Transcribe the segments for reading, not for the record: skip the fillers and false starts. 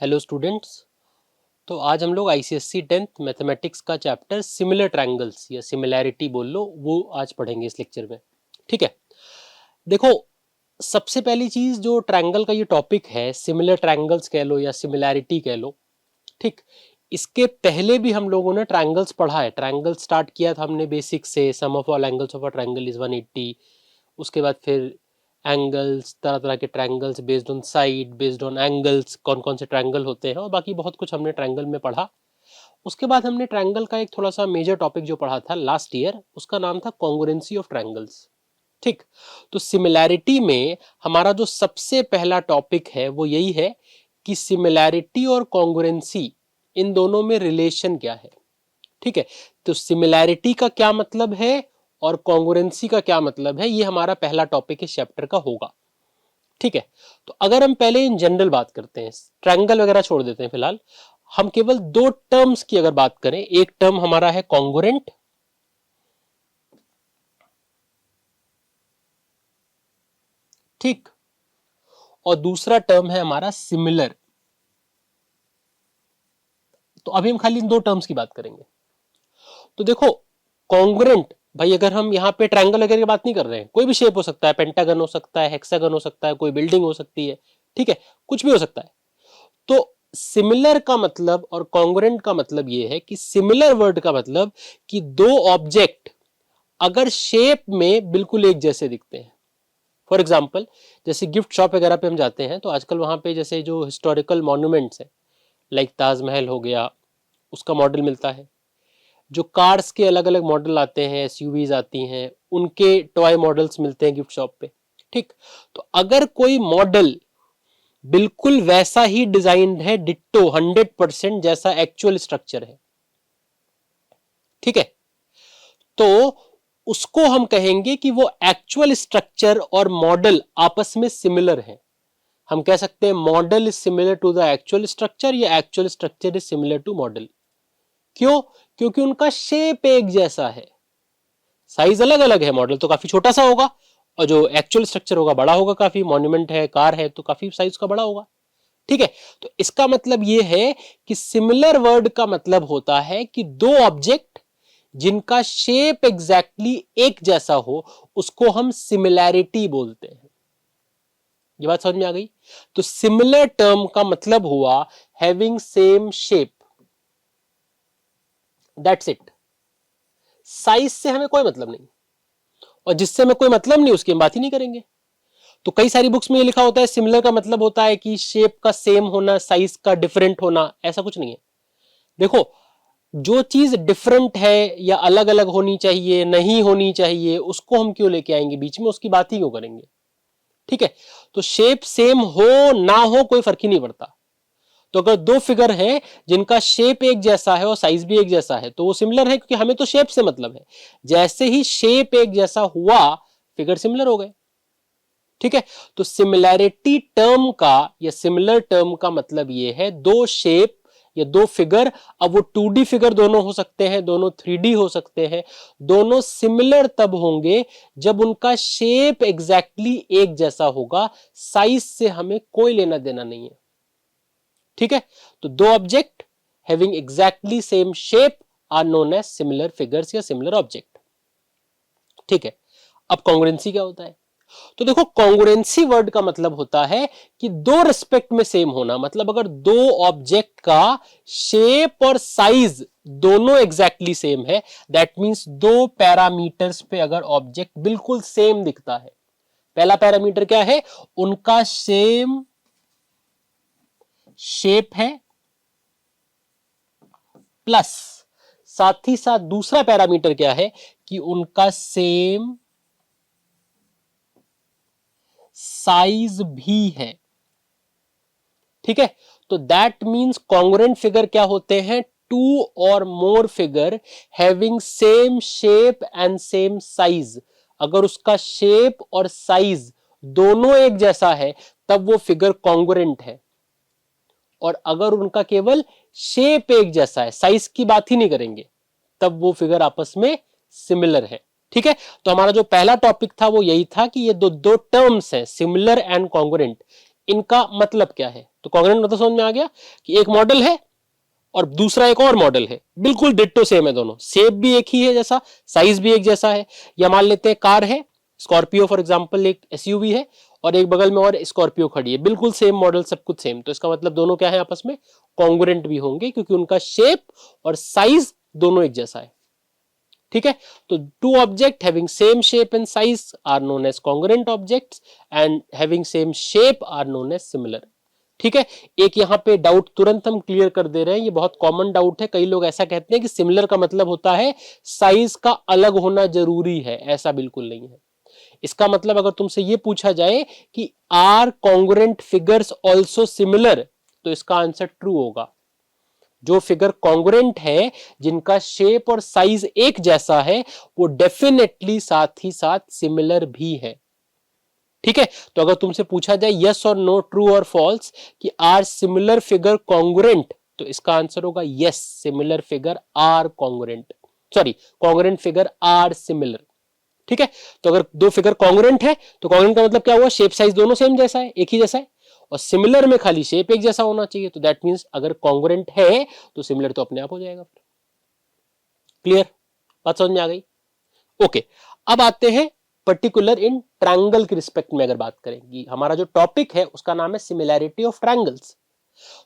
Hello students. तो आज हम लोग आईसीएससी 10th मैथमेटिक्स का चैप्टर सिमिलर ट्रायंगल्स या सिमिलैरिटी बोल लो वो आज पढ़ेंगे इस लेक्चर में। ठीक है, देखो सबसे पहली चीज जो ट्रायंगल का ये टॉपिक है, सिमिलर ट्रायंगल्स कह लो या सिमिलैरिटी कह लो। ठीक, इसके पहले भी हम लोगों ने ट्रायंगल्स पढ़ा है। ट्रायंगल स्टार्ट किया था हमने बेसिक से, sum of all angles of a triangle is 180। उसके बाद फिर एंगल्स, तरह तरह के triangles based on side, based on angles, कौन कौन से ट्रायंगल होते हैं और बाकी बहुत कुछ हमने ट्रायंगल में पढ़ा। उसके बाद हमने ट्रायंगल का एक थोड़ा सा मेजर टॉपिक जो पढ़ा था लास्ट ईयर, उसका नाम था कॉन्ग्रुएंसी ऑफ ट्रायंगल्स। ठीक, तो सिमिलैरिटी में हमारा जो सबसे पहला टॉपिक है वो यही है कि सिमिलैरिटी और कॉन्ग्रुएंसी इन दोनों में रिलेशन क्या है। ठीक है, तो सिमिलैरिटी का क्या मतलब है और कॉन्ग्रुएंसी का क्या मतलब है, ये हमारा पहला टॉपिक इस चैप्टर का होगा। ठीक है, तो अगर हम पहले इन जनरल बात करते हैं, ट्रायंगल वगैरह छोड़ देते हैं फिलहाल, हम केवल दो टर्म्स की अगर बात करें, एक टर्म हमारा है कॉन्ग्रुएंट, ठीक, और दूसरा टर्म है हमारा सिमिलर। तो अभी हम खाली इन दो टर्म्स की बात करेंगे। तो देखो कॉन्ग्रुएंट भाई, अगर हम यहाँ पे ट्रायंगल वगैरह की बात नहीं कर रहे हैं, कोई भी शेप हो सकता है, पेंटागन हो सकता है, हेक्सागन हो सकता है, कोई बिल्डिंग हो सकती है, ठीक है, कुछ भी हो सकता है। तो सिमिलर का मतलब और कॉन्ग्रुएंट का मतलब यह है कि सिमिलर वर्ड का मतलब कि दो ऑब्जेक्ट अगर शेप में बिल्कुल एक जैसे दिखते हैं। फॉर एग्जाम्पल, जैसे गिफ्ट शॉप वगैरह पे हम जाते हैं तो आजकल वहां पे जैसे जो हिस्टोरिकल मॉन्यूमेंट्स हैं, लाइक ताजमहल हो गया, उसका मॉडल मिलता है। जो कार्स के अलग अलग मॉडल आते हैं, एसयूवीज आती हैं, उनके टॉय मॉडल्स मिलते हैं गिफ्ट शॉप पे। ठीक, तो अगर कोई मॉडल बिल्कुल वैसा ही डिजाइन है, डिट्टो 100% जैसा एक्चुअल स्ट्रक्चर है, ठीक है, तो उसको हम कहेंगे कि वो एक्चुअल स्ट्रक्चर और मॉडल आपस में सिमिलर है। हम कह सकते हैं model is similar to the actual structure या actual structure is similar to model. क्यों? क्योंकि उनका शेप एक जैसा है, साइज अलग अलग है। मॉडल तो काफी छोटा सा होगा और जो एक्चुअल स्ट्रक्चर होगा बड़ा होगा काफी। मॉन्यूमेंट है, कार है, तो काफी साइज का बड़ा होगा। ठीक है, तो इसका मतलब यह है कि सिमिलर वर्ड का मतलब होता है कि दो ऑब्जेक्ट जिनका शेप एग्जैक्टली एक जैसा हो, उसको हम सिमिलैरिटी बोलते हैं। ये बात समझ में आ गई? तो सिमिलर टर्म का मतलब हुआ having same shape, that's it. Size से हमें कोई मतलब नहीं, और जिससे हमें कोई मतलब नहीं उसकी हम बात ही नहीं करेंगे। तो कई सारी बुक्स में ये लिखा होता है सिमिलर का मतलब होता है कि शेप का सेम होना, साइज का डिफरेंट होना, ऐसा कुछ नहीं है। देखो, जो चीज डिफरेंट है या अलग अलग होनी चाहिए, नहीं होनी चाहिए, उसको हम क्यों लेके आएंगे बीच में, उसकी बात ही क्यों करेंगे। ठीक है, तो शेप सेम हो ना हो कोई फर्क ही नहीं पड़ता। तो अगर दो फिगर हैं जिनका शेप एक जैसा है और साइज भी एक जैसा है तो वो सिमिलर है, क्योंकि हमें तो शेप से मतलब है। जैसे ही शेप एक जैसा हुआ, फिगर सिमिलर हो गए। ठीक है, तो सिमिलैरिटी टर्म का या सिमिलर टर्म का मतलब ये है दो शेप या दो फिगर, अब वो 2D फिगर दोनों हो सकते हैं, दोनों 3D हो सकते हैं, दोनों सिमिलर तब होंगे जब उनका शेप एग्जैक्टली एक जैसा होगा। साइज से हमें कोई लेना देना नहीं है। ठीक है, तो दो object having exactly same shape are known as similar figures या सिमिलर ऑब्जेक्ट। ठीक है, अब कॉन्ग्रुएंसी क्या होता है? तो देखो, कॉन्ग्रुएंसी वर्ड का मतलब होता है कि दो रिस्पेक्ट में सेम होना। मतलब अगर दो ऑब्जेक्ट का शेप और साइज दोनों एग्जैक्टली सेम है, दैट मींस दो पैरामीटर्स पे अगर ऑब्जेक्ट बिल्कुल सेम दिखता है। पहला पैरामीटर क्या है? उनका सेम शेप है, प्लस साथ ही साथ दूसरा पैरामीटर क्या है कि उनका सेम साइज भी है। ठीक है, तो दैट मींस कॉन्ग्रुएंट फिगर क्या होते हैं? टू और more figure having same shape and same size. अगर उसका शेप और साइज दोनों एक जैसा है तब वो फिगर कॉन्ग्रुएंट है। और अगर उनका केवल शेप एक जैसा है, साइज की बात ही नहीं करेंगे, तब वो फिगर आपस में सिमिलर है। ठीक है, तो हमारा जो पहला टॉपिक था वो यही था कि ये दो टर्म्स हैं, सिमिलर एंड कॉन्ग्रुएंट, इनका मतलब क्या है। तो कॉन्ग्रुएंट मतलब समझ में आ गया कि एक मॉडल है और दूसरा एक और मॉडल है, बिल्कुल डिट्टो सेम है दोनों, शेप भी एक ही है जैसा, साइज भी एक जैसा है। या मान लेते हैं कार है, स्कॉर्पियो फॉर एग्जांपल एक एसयूवी है और एक बगल में और स्कॉर्पियो खड़ी है, बिल्कुल सेम मॉडल, सब कुछ सेम, तो इसका मतलब दोनों क्या है आपस में कॉन्ग्रुएंट भी होंगे क्योंकि उनका शेप और साइज दोनों एक जैसा है। ठीक है, तो two object having same shape and size are known as congruent objects and having same shape are known as similar. ठीक है, एक यहां पे डाउट तुरंत हम क्लियर कर दे रहे हैं, ये बहुत कॉमन डाउट है, कई लोग ऐसा कहते हैं कि सिमिलर का मतलब होता है साइज का अलग होना जरूरी है, ऐसा बिल्कुल नहीं है। इसका मतलब अगर तुमसे ये पूछा जाए कि are congruent figures also similar, तो इसका आंसर ट्रू होगा। जो फिगर कॉन्ग्रुएंट है, जिनका शेप और साइज एक जैसा है, वो डेफिनेटली साथ ही साथ सिमिलर भी है। ठीक है, तो अगर तुमसे पूछा जाए यस और नो, ट्रू और फॉल्स, कि आर सिमिलर फिगर कॉन्ग्रुएंट, तो इसका आंसर होगा yes, similar figure are congruent, sorry congruent figure are similar. ठीक है, तो अगर दो फिगर कॉन्ग्रुएंट है तो कॉन्ग्रुएंट का मतलब क्या हुआ, शेप साइज दोनों सेम जैसा है, एक ही जैसा है, और सिमिलर में खाली शेप एक जैसा होना चाहिए, तो दैट मींस अगर कॉन्ग्रुएंट है तो सिमिलर तो अपने आप हो जाएगा। क्लियर, बात समझ में आ गई? ओके, अब आते हैं पर्टिकुलर इन ट्रायंगल के रिस्पेक्ट में अगर बात करें, हमारा जो टॉपिक है उसका नाम है सिमिलैरिटी ऑफ ट्रायंगल्स।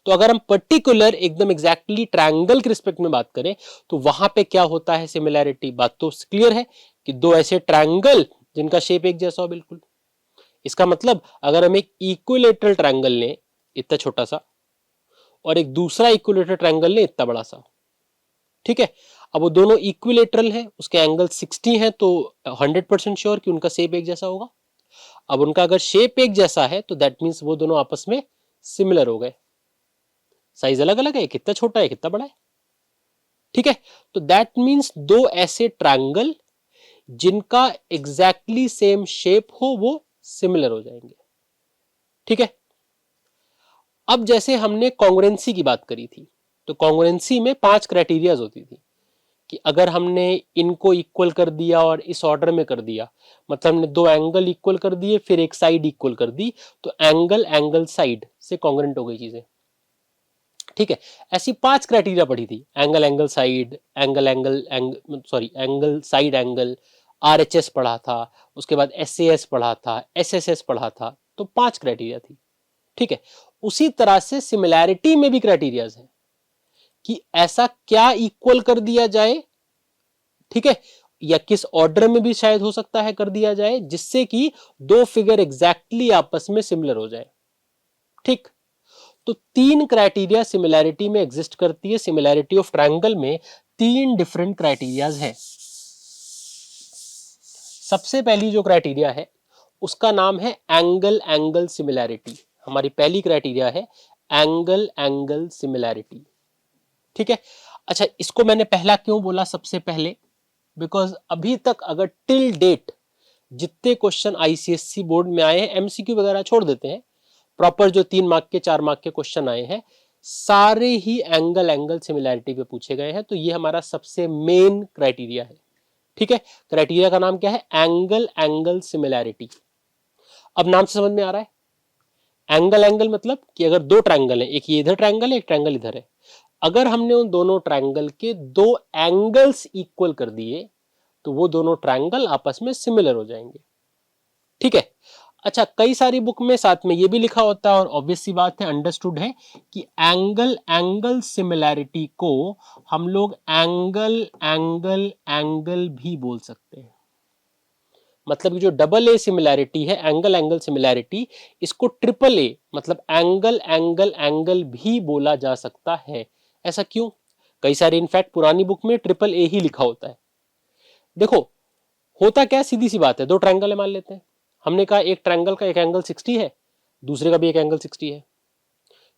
तो अगर हम पर्टिकुलर एकदम एग्जैक्टली ट्रायंगल के रिस्पेक्ट में बात करें तो वहां पे क्या होता है सिमिलैरिटी, बात तो क्लियर है कि दो ऐसे ट्रायंगल जिनका शेप एक जैसा हो बिल्कुल। इसका मतलब अगर हम एक इक्विलेटरल ट्रायंगल लें इतना छोटा सा और एक दूसरा इक्विलेटरल ट्रायंगल लें इतना बड़ा सा, ठीक है, अब वो दोनों इक्विलेटरल है, उसके एंगल 60 है, तो 100% श्योर कि उनका शेप एक जैसा होगा। अब उनका अगर शेप एक जैसा है तो दैट मींस वो दोनों आपस में सिमिलर हो गए। साइज अलग अलग है, कितना छोटा है कितना बड़ा है, ठीक है, तो दैट मींस दो ऐसे ट्रायंगल जिनका एग्जैक्टली सेम शेप हो वो सिमिलर हो जाएंगे। ठीक है, अब जैसे हमने कॉन्ग्रुएंसी की बात करी थी, तो कॉन्ग्रुएंसी में 5 क्राइटेरियाज होती थी कि अगर हमने इनको इक्वल कर दिया और इस ऑर्डर में कर दिया, मतलब हमने दो एंगल इक्वल कर दिए फिर एक साइड इक्वल कर दी, तो एंगल एंगल साइड से कॉन्ग्रुएंट हो गई चीजें। ठीक है, ऐसी 5 क्राइटेरिया पढ़ी थी, angle angle side, angle angle sorry angle side angle, RHS पढ़ा था, उसके बाद एसएएस पढ़ा था, एसएसएस पढ़ा था, तो 5 क्राइटेरिया थी। ठीक है, उसी तरह से सिमिलैरिटी में भी क्राइटेरियाज हैं कि ऐसा क्या इक्वल कर दिया जाए, ठीक है, या किस ऑर्डर में भी शायद हो सकता है कर दिया जाए जिससे कि दो फिगर एग्जैक्टली आपस में सिमिलर हो जाए। ठीक, तो 3 क्राइटेरिया सिमिलैरिटी में एग्जिस्ट करती है, सिमिलैरिटी ऑफ ट्रायंगल में 3 डिफरेंट क्राइटेरियाज है। सबसे पहली जो क्राइटेरिया है उसका नाम है एंगल एंगल सिमिलैरिटी। हमारी पहली क्राइटेरिया है एंगल एंगल सिमिलैरिटी। ठीक है, अच्छा इसको मैंने पहला क्यों बोला सबसे पहले, बिकॉज अभी तक अगर टिल डेट जितने क्वेश्चन आईसीएससी बोर्ड में आए हैं, एमसीक्यू वगैरह छोड़ देते हैं, प्रॉपर जो 3 मार्क के 4 मार्क के क्वेश्चन आए हैं सारे ही एंगल एंगल सिमिलैरिटी पे पूछे गए हैं, तो ये हमारा सबसे मेन क्राइटेरिया है। ठीक है, क्राइटेरिया का नाम क्या है, एंगल एंगल सिमिलैरिटी। अब नाम से समझ में आ रहा है, एंगल एंगल मतलब कि अगर दो ट्रायंगल है, एक ये इधर ट्रायंगल है एक ट्रायंगल इधर है, अगर हमने उन दोनों ट्रायंगल के दो एंगल्स इक्वल कर दिए तो वो दोनों ट्रायंगल आपस में सिमिलर हो जाएंगे। ठीक है, अच्छा कई सारी बुक में साथ में ये भी लिखा होता है और ऑब्वियस सी बात है, अंडरस्टूड है कि एंगल एंगल सिमिलैरिटी को हम लोग एंगल एंगल एंगल भी बोल सकते हैं। मतलब जो डबल ए सिमिलैरिटी है, एंगल एंगल सिमिलैरिटी, इसको ट्रिपल ए मतलब एंगल एंगल एंगल भी बोला जा सकता है। ऐसा क्यों, कई सारे इनफैक्ट पुरानी बुक में ट्रिपल ए ही लिखा होता है। देखो होता क्या, सीधी सी बात है, दो ट्रायंगल है मान लेते हैं, हमने कहा एक ट्रायंगल का एक एंगल 60 है, दूसरे का भी एक एंगल 60 है,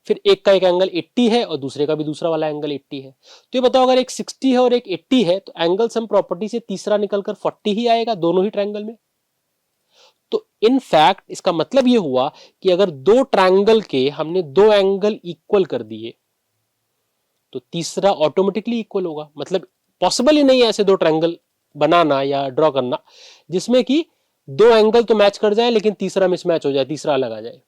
फिर एक का एक एंगल 80 है और दूसरे का भी दूसरा वाला एंगल 80 है, तो ये बताओ अगर एक 60 है और एक 80 है तो एंगल सम प्रॉपर्टी से तीसरा निकलकर 40 ही आएगा दोनों ही ट्रायंगल में। तो इनफैक्ट इसका मतलब ये हुआ कि अगर दो ट्रायंगल के हमने दो एंगल इक्वल कर दिए तो तीसरा ऑटोमेटिकली इक्वल होगा। मतलब पॉसिबल ही नहीं है ऐसे दो ट्रायंगल बनाना या ड्रॉ करना जिसमें कि दो एंगल तो मैच कर जाए लेकिन तीसरा मिसमैच हो जाए, तीसरा अलग आ जाए।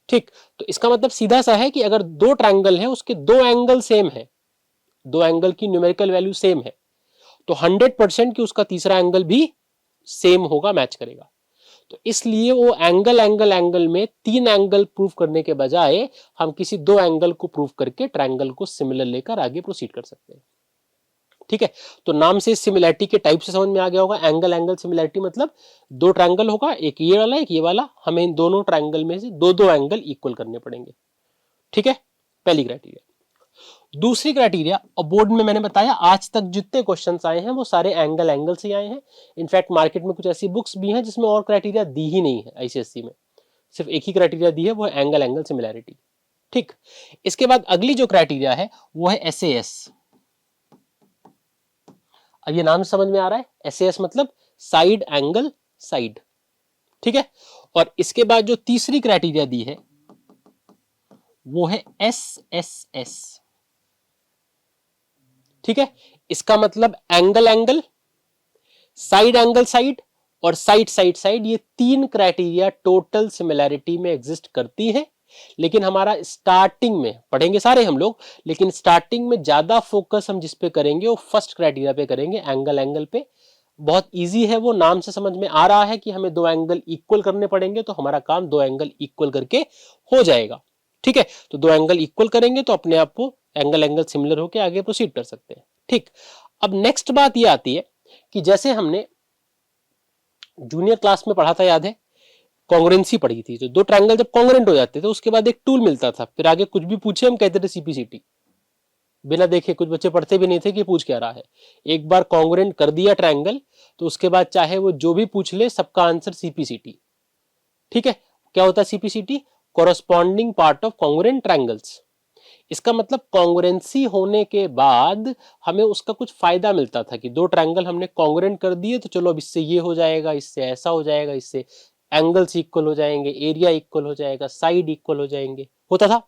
ठीक, तो इसका मतलब सीधा सा है कि अगर दो ट्रायंगल है उसके दो एंगल सेम है, दो एंगल की न्यूमेरिकल वैल्यू सेम है, तो 100% कि उसका तीसरा एंगल भी सेम होगा, मैच करेगा। तो इसलिए वो एंगल एंगल एंगल में तीन एंगल प्रूव करने के बजाय हम किसी दो एंगल को प्रूव करके ट्रायंगल को सिमिलर लेकर आगे प्रोसीड कर सकते हैं। ठीक है, तो नाम से सिमिलैरिटी के टाइप से समझ में आ गया होगा। एंगल एंगल सिमिलैरिटी मतलब दो ट्रायंगल होगा, एक ये वाला एक ये वाला, हमें इन दोनों ट्रायंगल में से दो दो एंगल इक्वल करने पड़ेंगे। ठीक है, पहली क्राइटेरिया। दूसरी क्राइटेरिया, और बोर्ड में मैंने बताया आज तक जितने क्वेश्चंस आए हैं वो सारे एंगल एंगल से आए हैं। इनफैक्ट मार्केट में कुछ ऐसी बुक्स भी हैं जिसमें और क्राइटेरिया दी ही नहीं है, आईसीएससी में सिर्फ एक ही क्राइटेरिया दी है, वो है एंगल एंगल सिमिलैरिटी। ठीक, इसके बाद अगली जो क्राइटेरिया है वो है एसएएस। अब ये नाम समझ में आ रहा है, एसएएस मतलब साइड एंगल साइड। ठीक है, और इसके बाद जो तीसरी क्राइटेरिया दी है वो है एसएसएस। ठीक है, इसका मतलब angle angle, side angle side और साइड साइड साइड, ये तीन क्राइटेरिया टोटल सिमिलैरिटी में एग्जिस्ट करती है। लेकिन हमारा स्टार्टिंग में पढ़ेंगे सारे हम लोग, लेकिन स्टार्टिंग में ज्यादा फोकस हम जिस पे करेंगे वो फर्स्ट क्राइटेरिया पे करेंगे, एंगल एंगल पे। बहुत इजी है, वो नाम से समझ में आ रहा है कि हमें दो एंगल इक्वल करने पड़ेंगे, तो हमारा काम दो एंगल इक्वल करके हो जाएगा। ठीक है, तो दो एंगल इक्वल करेंगे तो अपने आप को एंगल एंगल सिमिलर होकर आगे प्रोसीड कर सकते हैं। ठीक, अब नेक्स्ट बात ये आती है कि जैसे हमने जूनियर क्लास में पढ़ा था, याद है, कॉन्ग्रेंसी पढ़ी थी, तो दो ट्रायंगल जब कॉन्ग्रेंट हो जाते थे उसके बाद एक टूल मिलता था, फिर आगे कुछ भी पूछे हम कहते थे सीपीसीटी, बिना देखे। कुछ बच्चे पढ़ते भी नहीं थे कि पूछ क्या रहा है। एक बार कॉन्ग्रेंट कर दिया ट्रायंगल तो उसके बाद चाहे वो जो भी पूछ ले सबका आंसर सीपीसीटी। ठीक है, क्या होता है CPCT? Corresponding part of congruent triangles. इसका मतलब कॉन्ग्रेंसी होने के बाद हमें उसका कुछ फायदा मिलता था कि दो ट्रायंगल हमने कॉन्ग्रेंट कर दिए तो चलो अब इससे ये हो जाएगा, इससे ऐसा हो जाएगा, इससे एंगल्स इक्वल हो जाएंगे, एरिया इक्वल हो जाएगा, साइड इक्वल हो जाएंगे, होता था।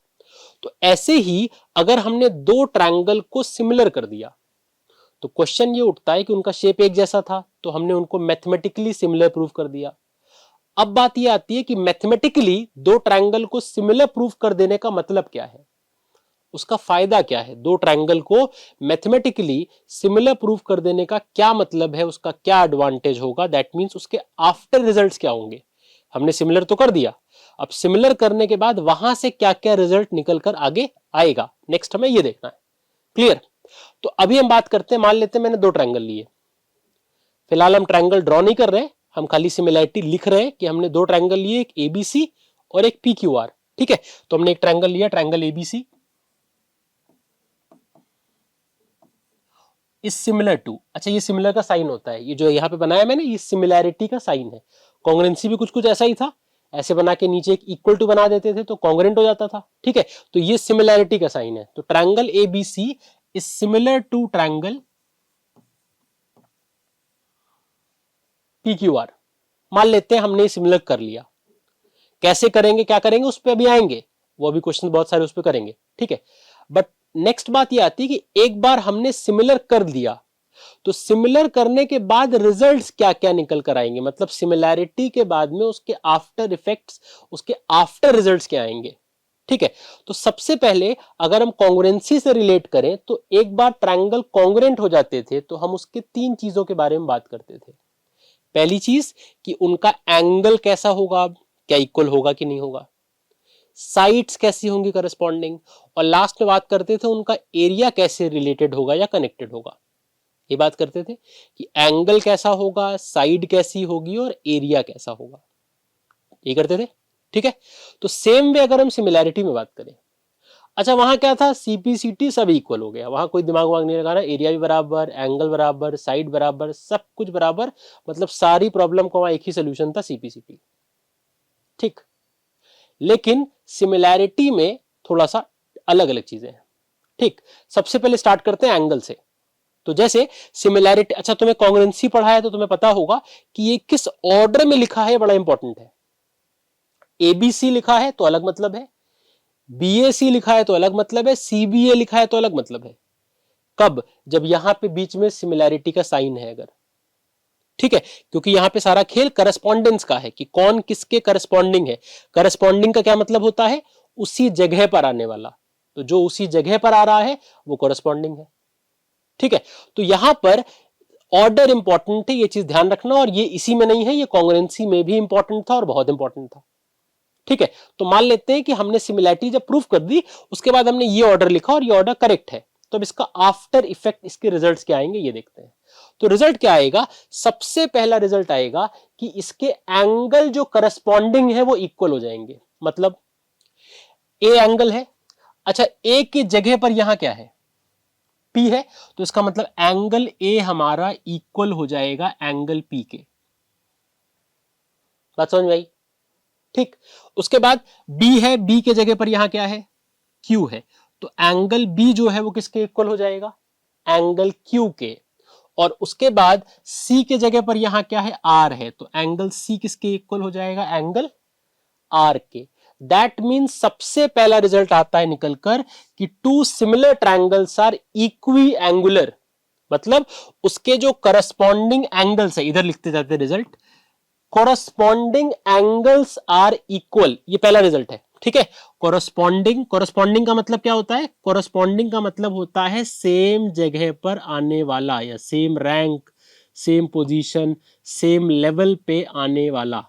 तो ऐसे ही अगर हमने दो ट्रायंगल को सिमिलर कर दिया तो क्वेश्चन ये उठता है कि उनका शेप एक जैसा था तो हमने उनको मैथमेटिकली सिमिलर प्रूव कर दिया। अब बात ये आती है कि मैथमेटिकली दो ट्रायंगल को सिमिलर प्रूव कर देने का मतलब क्या है, उसका फायदा क्या है, दो ट्रायंगल को मैथमेटिकली सिमिलर प्रूव कर देने का क्या मतलब है, उसका क्या एडवांटेज होगा, दैट मींस उसके आफ्टर रिजल्ट्स क्या होंगे। हमने सिमिलर तो कर दिया, अब सिमिलर करने के बाद वहां से क्या क्या रिजल्ट निकल कर आगे आएगा, नेक्स्ट हमें ये देखना है। क्लियर? तो अभी हम बात करते हैं, मान लेते हैं मैंने दो ट्रायंगल लिए, फिलहाल हम ट्रायंगल ड्रॉ नहीं कर रहे, हम खाली सिमिलैरिटी लिख रहे हैं कि हमने दो ट्रायंगल लिए, एक एबीसी और एक पीक्यूआर। ठीक है, तो हमने एक ट्रायंगल लिया, triangle ABC is similar to, अच्छा ये सिमिलर का साइन होता है, ये जो यहाँ पे बनाया मैंने ये सिमिलैरिटी का साइन है। कॉन्ग्रेंसी भी कुछ कुछ ऐसा ही था, ऐसे बना के नीचे एक इक्वल टू बना देते थे तो कॉन्ग्रेंट हो जाता था। ठीक है, तो ये सिमिलैरिटी का साइन है, तो triangle ABC is similar to triangle PQR. मान लेते हैं हमने सिमिलर कर लिया, कैसे करेंगे क्या करेंगे उस पर अभी आएंगे, वो अभी क्वेश्चन बहुत सारे उस पर करेंगे। ठीक है, बट नेक्स्ट बात ये आती है कि एक बार हमने सिमिलर कर दिया तो सिमिलर करने के बाद रिजल्ट्स क्या क्या निकल कर आएंगे, मतलब सिमिलैरिटी के बाद में उसके आफ्टर इफेक्ट्स, उसके आफ्टर रिजल्ट्स क्या आएंगे। ठीक है, तो सबसे पहले अगर हम कॉन्ग्रेंसी से रिलेट करें तो एक बार ट्रायंगल कॉन्ग्रेंट हो जाते थे तो हम उसके तीन चीजों के बारे में बात करते थे। पहली चीज कि उनका एंगल कैसा होगा, क्या इक्वल होगा कि नहीं होगा, साइड्स कैसी होंगी करस्पॉन्डिंग, और लास्ट में बात करते थे उनका एरिया कैसे रिलेटेड होगा या कनेक्टेड होगा। ये बात करते थे कि एंगल कैसा होगा, साइड कैसी होगी और एरिया कैसा होगा, ये करते थे। ठीक है, तो सेम वे अगर हम सिमिलैरिटी में बात करें, अच्छा वहां क्या था, सीपीसीटी सब इक्वल हो गया, वहां कोई दिमाग वाग नहीं लगाना, एरिया भी बराबर, एंगल बराबर, साइड बराबर, सब कुछ बराबर, मतलब सारी प्रॉब्लम का वहां एक ही सोल्यूशन था, सीपीसीटी। ठीक, लेकिन सिमिलैरिटी में थोड़ा सा अलग अलग चीजें हैं। ठीक, सबसे पहले स्टार्ट करते हैं एंगल से। तो जैसे सिमिलैरिटी, अच्छा तुम्हें कॉन्ग्रेंसी पढ़ा है तो तुम्हें पता होगा कि ये किस ऑर्डर में लिखा है, बड़ा इंपॉर्टेंट है। एबीसी लिखा है तो अलग मतलब है, बीएसी लिखा है तो अलग मतलब है, सीबीए लिखा है तो अलग मतलब है। कब? जब यहां पे बीच में सिमिलैरिटी का साइन है अगर। ठीक है, क्योंकि यहां पे सारा खेल करस्पॉन्डेंस का है कि कौन किसके करस्पॉन्डिंग है। करस्पॉन्डिंग का क्या मतलब होता है, उसी जगह पर आने वाला, तो जो उसी जगह पर आ रहा है वो करस्पॉन्डिंग है। ठीक है, तो यहां पर ऑर्डर इंपॉर्टेंट है, ये चीज ध्यान रखना, और ये इसी में नहीं है, ये कॉन्ग्रुएंसी में भी इंपॉर्टेंट था और बहुत इंपॉर्टेंट था। ठीक है, तो मान लेते हैं कि हमने सिमिलैरिटी जब प्रूफ कर दी, उसके बाद हमने ये ऑर्डर लिखा और ये ऑर्डर करेक्ट है, तो अब इसका आफ्टर इफेक्ट, इसके रिजल्ट्स क्या आएंगे ये देखते हैं। तो रिजल्ट क्या आएगा, सबसे पहला रिजल्ट आएगा कि इसके एंगल जो करस्पॉन्डिंग है वो इक्वल हो जाएंगे। मतलब ए एंगल है, अच्छा ए की जगह पर यहां क्या है, पी है, तो इसका मतलब एंगल ए हमारा इक्वल हो जाएगा एंगल पी के। बात समझ में आई? ठीक, उसके बाद बी है, बी के जगह पर यहां क्या है, क्यू है, तो एंगल बी जो है वो किसके इक्वल हो जाएगा, एंगल क्यू के। और उसके बाद सी के जगह पर यहां क्या है, आर है, तो एंगल सी किसके इक्वल हो जाएगा, एंगल आर के। दैट मीन्स सबसे पहला रिजल्ट आता है निकलकर कि two similar triangles are equiangular, मतलब उसके जो करस्पॉन्डिंग एंगल्स है, इधर लिखते जाते result, corresponding angles are equal, ये पहला रिजल्ट है। ठीक है, कोरस्पॉन्डिंग, कोरस्पॉन्डिंग का मतलब क्या होता है, कोरस्पॉन्डिंग का मतलब होता है सेम जगह पर आने वाला, या same rank, same position, same level पे आने वाला।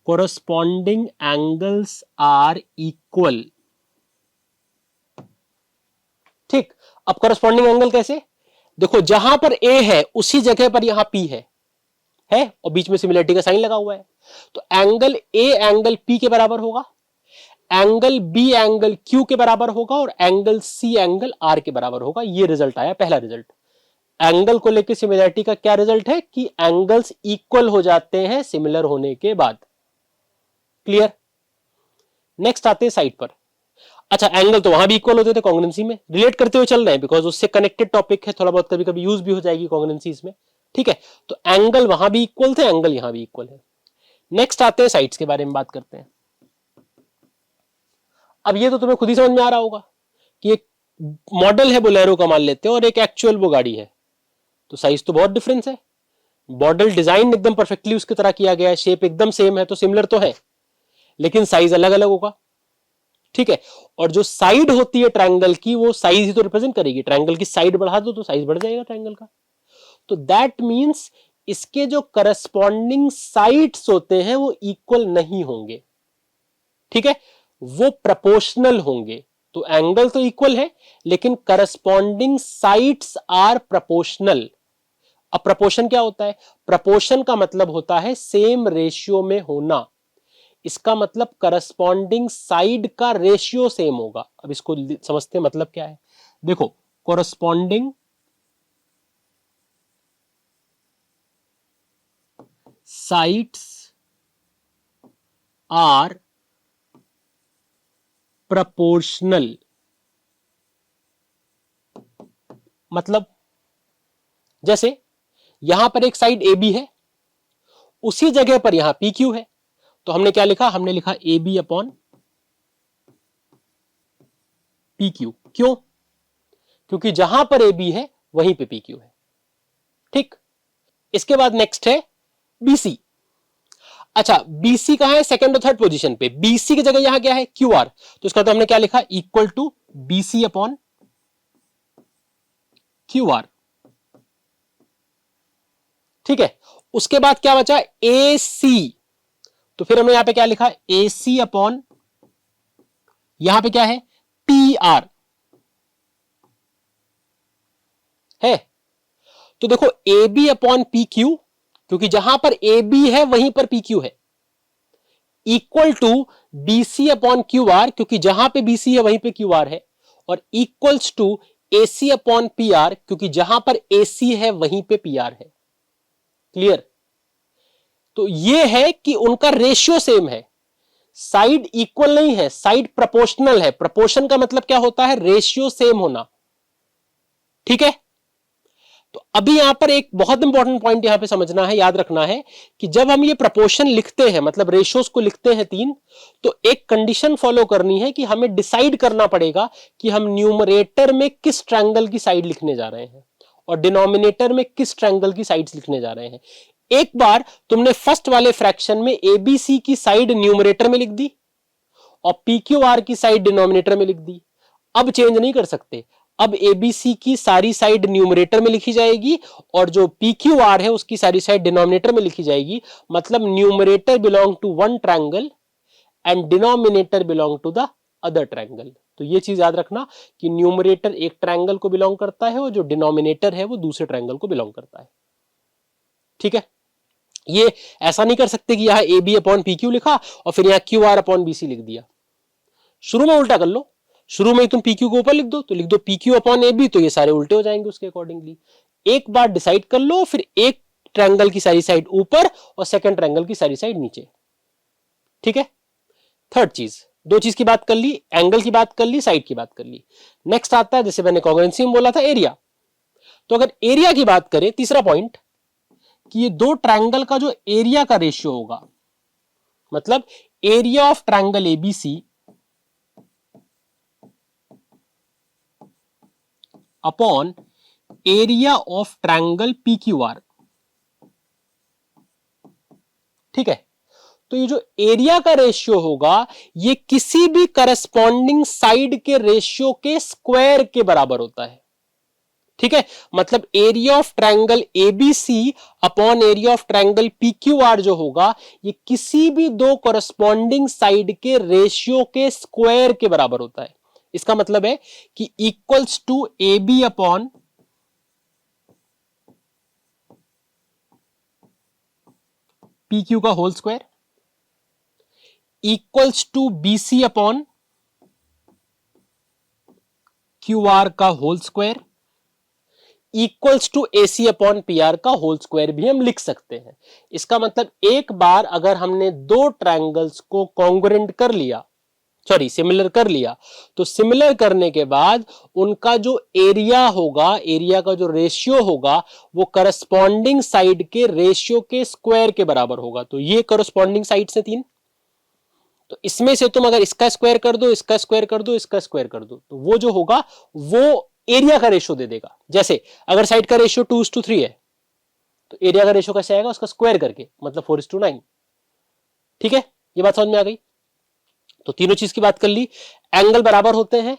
Corresponding angles are equal. ठीक, अब कोरस्पॉन्डिंग एंगल कैसे, देखो जहां पर ए है उसी जगह पर यहां पी है और बीच में सिमिलरिटी का साइन लगा हुआ है, तो एंगल ए एंगल पी के बराबर होगा, एंगल बी एंगल क्यू के बराबर होगा, और एंगल सी एंगल आर के बराबर होगा। ये रिजल्ट आया, पहला रिजल्ट। एंगल को लेकर सिमिलरिटी का क्या रिजल्ट है कि एंगल्स इक्वल हो जाते हैं सिमिलर होने के बाद। क्लियर? नेक्स्ट आते हैं साइड पर। अच्छा, एंगल तो वहां भी इक्वल होते थे कॉन्ग्रुएंसी में, रिलेट करते हुए चल रहे हैं बिकॉज उससे कनेक्टेड टॉपिक है, थोड़ा बहुत कभी कभी यूज भी हो जाएगी कॉन्ग्रुएंसी में। ठीक है, तो एंगल वहां भी इक्वल थे, एंगल यहां भी इक्वल है। नेक्स्ट आते हैं साइड्स के बारे में बात करते हैं। अब ये तो तुम्हें खुद ही समझ में आ रहा होगा कि एक मॉडल है बोलेरो का मान लेते हैं और एक एक्चुअल वो गाड़ी है, तो साइज तो बहुत डिफरेंस है। मॉडल डिजाइन एकदम परफेक्टली उसकी तरह किया गया है, शेप एकदम सेम है, तो सिमिलर तो है, लेकिन साइज अलग अलग होगा। ठीक है, और जो साइड होती है ट्रायंगल की, वो साइज ही तो रिप्रेजेंट करेगी। ट्रायंगल की साइड बढ़ा दो तो साइज बढ़ जाएगा ट्रायंगल का। तो दैट मींस इसके जो करस्पॉन्डिंग साइड्स होते हैं वो इक्वल नहीं होंगे। ठीक है, वो प्रोपोर्शनल होंगे। तो एंगल तो इक्वल है लेकिन करस्पॉन्डिंग साइड्स आर प्रोपोर्शनल। अब प्रपोर्शन क्या होता है, प्रपोर्शन का मतलब होता है सेम रेशियो में होना। इसका मतलब करस्पॉन्डिंग साइड का रेशियो सेम होगा। अब इसको समझते हैं मतलब क्या है। देखो, कोरस्पॉन्डिंग साइड्स आर प्रपोर्शनल, मतलब जैसे यहां पर एक साइड ए बी है, उसी जगह पर यहां पी क्यू है, तो हमने क्या लिखा, हमने लिखा A B upon P Q. क्यों? क्योंकि जहां पर ए बी है वहीं पे पी क्यू है। ठीक, इसके बाद नेक्स्ट है बीसी। अच्छा, बीसी कहां है, सेकंड और थर्ड पोजीशन पे। बीसी की जगह यहां क्या है, क्यू आर, तो इसका तो हमने क्या लिखा, equal to BC upon Q R. ठीक है, उसके बाद क्या बचा, ए सी, तो फिर हमने यहां पे क्या लिखा, ए सी अपॉन, यहां पे क्या है, पी आर है। तो देखो, A B upon P Q, क्योंकि जहां पर ए बी है वहीं पर पी क्यू है, equal to BC upon Q R, क्योंकि जहां पे बीसी है वहीं पे क्यू आर है, और equals to AC upon P R, क्योंकि जहां पर एसी है वहीं पे पी आर है। क्लियर? तो ये है कि उनका रेशियो सेम है, साइड इक्वल नहीं है, साइड प्रोपोर्शनल है। प्रोपोर्शन का मतलब क्या होता है, रेशियो सेम होना। ठीक है, तो अभी यहां पर एक बहुत इंपॉर्टेंट पॉइंट यहां पे समझना है, याद रखना है कि जब हम ये प्रपोर्शन लिखते हैं, मतलब रेशियोज को लिखते हैं तीन, तो एक कंडीशन फॉलो करनी है कि हमें डिसाइड करना पड़ेगा कि हम न्यूमरेटर में किस ट्रायंगल की साइड लिखने जा रहे हैं, और डिनोमिनेटर में किस ट्रायंगल की साइड्स लिखने जा रहे हैं। एक बार तुमने फर्स्ट वाले फ्रैक्शन में एबीसी की साइड न्यूमरेटर में लिख दी और पीक्यूआर की साइड डिनोमिनेटर में लिख दी। अब चेंज नहीं कर सकते, अब एबीसी की सारी साइड न्यूमरेटर में लिखी जाएगी और जो पीक्यूआर है उसकी सारी साइड डिनोमिनेटर में लिखी जाएगी। मतलब numerator belong to one triangle and denominator belong to the other triangle. तो ये चीज याद रखना कि न्यूमरेटर एक ट्रायंगल को बिलोंग करता है और जो डिनोमिनेटर है वो दूसरे ट्रायंगल को बिलोंग करता है। ठीक है, ये ऐसा नहीं कर सकते कि यहां A B upon P Q लिखा और फिर यहां Q R upon B C लिख दिया। शुरू में उल्टा कर लो, शुरू में तुम पी क्यू को ऊपर लिख दो तो लिख दो P Q upon A B, तो ये सारे उल्टे हो जाएंगे उसके अकॉर्डिंगली। एक बार डिसाइड कर लो, फिर एक ट्रायंगल की सारी साइड ऊपर और सेकंड ट्रायंगल की सारी साइड नीचे। ठीक है, थर्ड चीज, दो चीज की बात कर ली, एंगल की बात कर ली, साइड की बात कर ली। नेक्स्ट आता है, जैसे मैंने कॉन्ग्रुएंसी में बोला था, एरिया। तो अगर एरिया की बात करें, तीसरा पॉइंट, कि ये दो ट्रायंगल का जो एरिया का रेशियो होगा, मतलब area of triangle ABC upon area of triangle PQR. ठीक है, तो ये जो एरिया का रेशियो होगा ये किसी भी करस्पॉन्डिंग साइड के रेशियो के स्क्वायर के बराबर होता है। ठीक है, मतलब area of triangle ABC upon area of triangle PQR जो होगा ये किसी भी दो करस्पॉन्डिंग साइड के रेशियो के स्क्वायर के बराबर होता है। इसका मतलब है कि equals to A B upon P Q का whole square equals to B C upon Q R का whole square equals to A C upon P are का होल स्क्वायर भी हम लिख सकते हैं। इसका मतलब एक बार अगर हमने दो ट्रायंगल्स को कॉन्ग्रुएंट कर लिया, सॉरी सिमिलर कर लिया, तो सिमिलर करने के बाद उनका जो एरिया होगा, एरिया का जो रेशियो होगा वो करस्पॉन्डिंग साइड के रेशियो के स्क्वायर के बराबर होगा। तो ये करस्पॉन्डिंग साइड से तीन, तो इसमें से तुम अगर इसका स्क्वायर कर दो, इसका स्क्वायर कर दो, इसका स्क्वायर कर दो, तो वो जो होगा वो एरिया का रेशियो दे देगा। जैसे अगर साइड का रेशियो 2:3 है तो एरिया का रेशियो कैसे आएगा, उसका स्क्वायर करके, मतलब 4:9। ठीक है, ये बात समझ में आ गई। तो तीनों चीज की बात कर ली, एंगल बराबर होते हैं,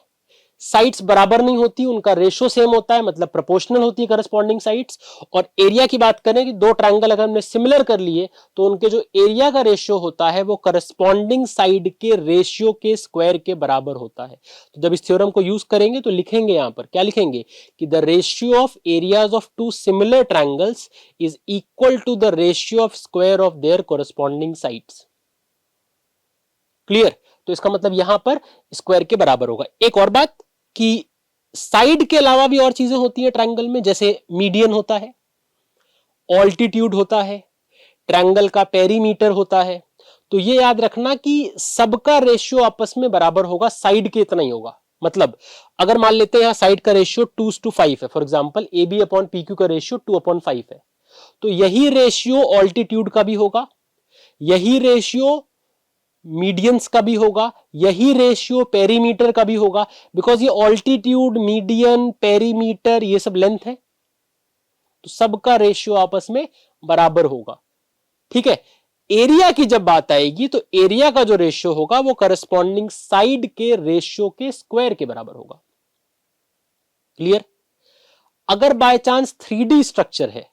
साइड्स बराबर नहीं होती, उनका रेशियो सेम होता है, मतलब प्रोपोर्शनल होती है करस्पॉन्डिंग साइड्स। और एरिया की बात करें कि दो ट्रायंगल अगर हमने सिमिलर कर लिए तो उनके जो एरिया का रेशियो होता है वो करस्पॉन्डिंग साइड के रेशियो के स्क्वायर के बराबर होता है। तो जब इस थ्योरम को यूज करेंगे तो लिखेंगे यहां पर, क्या लिखेंगे कि the ratio of areas of two similar triangles is equal to the ratio of square of their corresponding sides. Clear, तो इसका मतलब यहां पर स्क्वायर के बराबर होगा। एक और बात कि साइड के अलावा भी और चीजें होती है ट्रायंगल में, जैसे मीडियन होता है, ऑल्टीट्यूड होता है, ट्रायंगल का पेरीमीटर होता है। तो ये याद रखना कि सबका रेशियो आपस में बराबर होगा, साइड के इतना ही होगा। मतलब अगर मान लेते हैं यहां साइड का रेशियो 2:5 है, for example A B upon P Q का रेशियो 2/5 है, तो यही रेशियो ऑल्टीट्यूड का भी होगा, यही रेशियो मीडियंस का भी होगा, यही रेशियो पेरीमीटर का भी होगा। बिकॉज ये ऑल्टीट्यूड, मीडियन, पेरीमीटर ये सब लेंथ है, तो सबका रेशियो आपस में बराबर होगा। ठीक है, एरिया की जब बात आएगी तो एरिया का जो रेशियो होगा वो करस्पॉन्डिंग साइड के रेशियो के स्क्वायर के बराबर होगा। क्लियर, अगर बाय चांस 3D स्ट्रक्चर है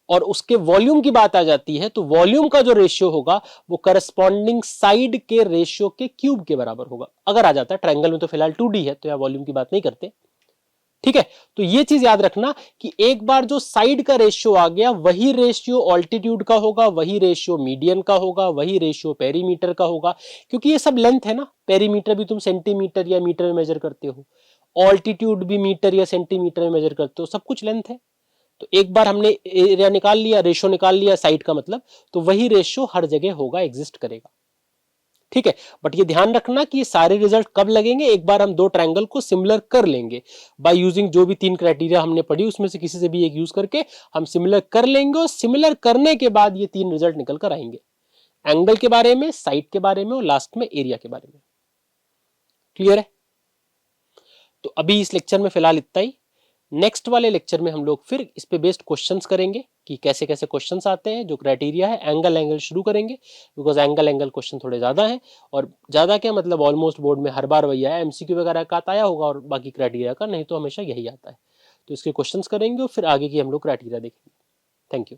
और उसके वॉल्यूम की बात आ जाती है तो वॉल्यूम का जो रेशियो होगा वो करस्पॉन्डिंग साइड के रेशियो के क्यूब के बराबर होगा। अगर आ जाता है, ट्रायंगल में तो फिलहाल 2D है तो यहां वॉल्यूम की बात नहीं करते। ठीक है, तो ये चीज याद रखना कि एक बार जो साइड का रेशियो आ गया वही रेशियो ऑल्टीट्यूड का होगा, वही रेशियो मीडियन का होगा, वही रेशियो पेरीमीटर का होगा। क्योंकि ये सब लेंथ है ना, पेरीमीटर भी तुम सेंटीमीटर या मीटर में मेजर करते हो, ऑल्टीट्यूड भी मीटर या सेंटीमीटर में मेजर करते हो, सब कुछ लेंथ है। तो एक बार हमने एरिया निकाल लिया, रेशियो निकाल लिया साइड का, मतलब तो वही रेशियो हर जगह होगा, एग्जिस्ट करेगा। ठीक है, बट ये ध्यान रखना कि ये सारे रिजल्ट कब लगेंगे, एक बार हम दो ट्रायंगल को सिमिलर कर लेंगे बाय यूजिंग जो भी 3 क्राइटेरिया हमने पढ़ी उसमें से किसी से भी एक यूज करके हम सिमिलर कर लेंगे, और सिमिलर करने के बाद ये 3 रिजल्ट निकल कर आएंगे, एंगल के बारे में, साइड के बारे में और लास्ट में एरिया के बारे में। क्लियर है, तो अभी इस लेक्चर में फिलहाल इतना ही। नेक्स्ट वाले लेक्चर में हम लोग फिर इस पे बेस्ड क्वेश्चंस करेंगे कि कैसे कैसे क्वेश्चंस आते हैं, जो क्राइटेरिया है। एंगल शुरू करेंगे, बिकॉज एंगल क्वेश्चन थोड़े ज़्यादा हैं, और ज़्यादा क्या मतलब ऑलमोस्ट बोर्ड में हर बार वही आया, एमसीक्यू वगैरह का आया होगा और बाकी क्राइटेरिया का नहीं तो हमेशा यही आता है। तो इसके क्वेश्चंस करेंगे और फिर आगे की हम लोग क्राइटेरिया देखेंगे। Thank you.